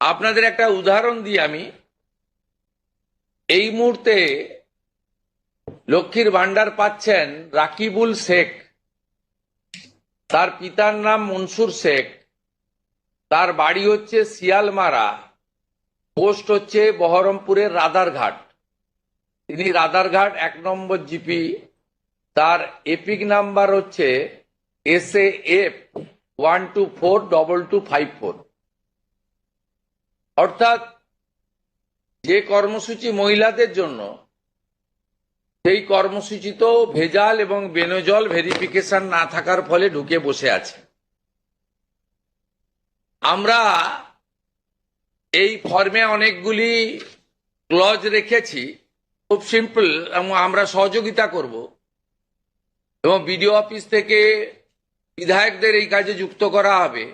আপনাদের একটা উদাহরণ দিই আমি। এই মুহূর্তে লক্ষ্মীর ভান্ডার পাচ্ছেন রাকিবুল শেখ, তার পিতার নাম মনসুর শেখ, তার বাড়ি হচ্ছে শিয়ালমারা, পোস্ট হচ্ছে বহরমপুরের রাদারঘাট। তিনি রাদারঘাট 1 নম্বর জিপি, তার এপিক নাম্বার হচ্ছে SAF 1242254। অর্থাৎ যে কর্মসূচি মহিলাদের জন্য, সেই কর্মসূচি তো ভেজাল এবং বেনজল ভেরিফিকেশন না থাকার ফলে ঢুকে বসে আছে। আমরা এই ফর্মে অনেকগুলি ক্লজ রেখেছি, খুব সিম্পল, এবং আমরা সহযোগিতা করব এবং বিডিও অফিস থেকে বিধায়কদের এই কাজে যুক্ত করা হবে।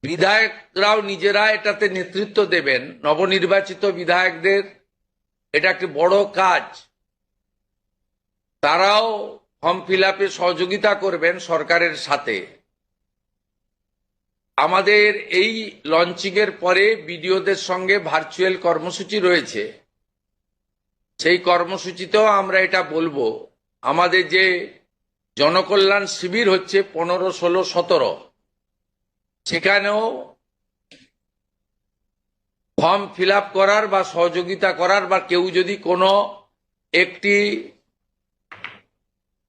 বিধায়করাও নিজেরা এটাতে নেতৃত্ব দেবেন। নবনির্বাচিত বিধায়কদের এটা একটি বড় কাজ, তারাও ফর্ম ফিল আপে সহযোগিতা করবেন সরকারের সাথে। আমাদের এই লঞ্চিং এর পরে বিডিওদের সঙ্গে ভার্চুয়াল কর্মসূচি রয়েছে, সেই কর্মসূচিতেও আমরা এটা বলবো। আমাদের যে জনকল্যাণ শিবির হচ্ছে 15, 16, 17, সেখানেও ফর্ম ফিল আপ করার বা সহযোগিতা করার, বা কেউ যদি কোনো একটি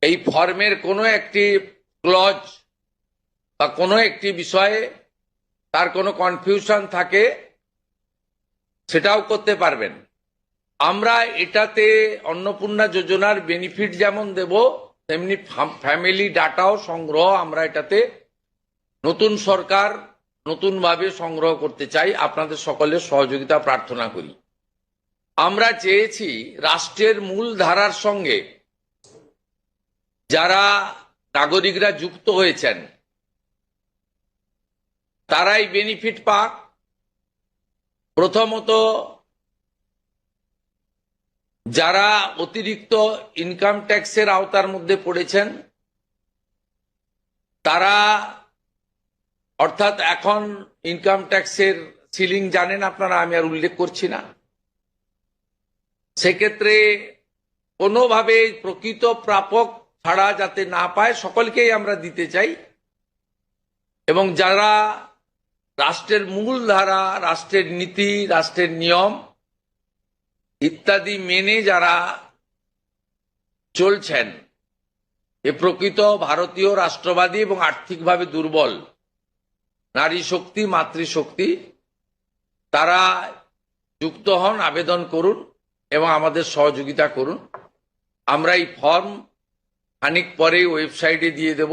এই ফর্মের কোনো একটি ক্লজ বা কোনো একটি বিষয়ে তার কোনো কনফিউশন থাকে, সেটাও করতে পারবেন। আমরা এটাতে অন্নপূর্ণা যোজনার বেনিফিট যেমন দেব, তেমনি ফ্যামিলি ডাটাও সংগ্রহ আমরা এটাতে নতুন সরকার নতুনভাবে সংগ্রহ করতে চাই। আপনাদের সকলের সহযোগিতা প্রার্থনা করি। আমরা চেয়েছি রাষ্ট্রের মূল ধারার সঙ্গে যারা নাগরিকরা যুক্ত হয়েছেন তারাই বেনিফিট পাক। প্রথমত, যারা অতিরিক্ত ইনকাম ট্যাক্সের আওতার মধ্যে পড়েছেন তারা, অর্থাৎ এখন ইনকাম ট্যাক্সের সিলিং জানেন আপনারা, আমি আর উল্লেখ করছি না। সেক্ষেত্রে কোনোভাবে প্রকৃত প্রাপক ছাড়া যাতে না পায়, সকলকেই আমরা দিতে চাই। এবং যারা রাষ্ট্রের মূল ধারা, রাষ্ট্রের নীতি, রাষ্ট্রের নিয়ম ইত্যাদি মেনে যারা চলছেন, এ প্রকৃত ভারতীয় রাষ্ট্রবাদী এবং আর্থিকভাবে দুর্বল নারী শক্তি, মাতৃশক্তি, তারা যুক্ত হন, আবেদন করুন এবং আমাদের সহযোগিতা করুন। আমরা এই ফর্ম খানিক পরে ওয়েবসাইটে দিয়ে দেব।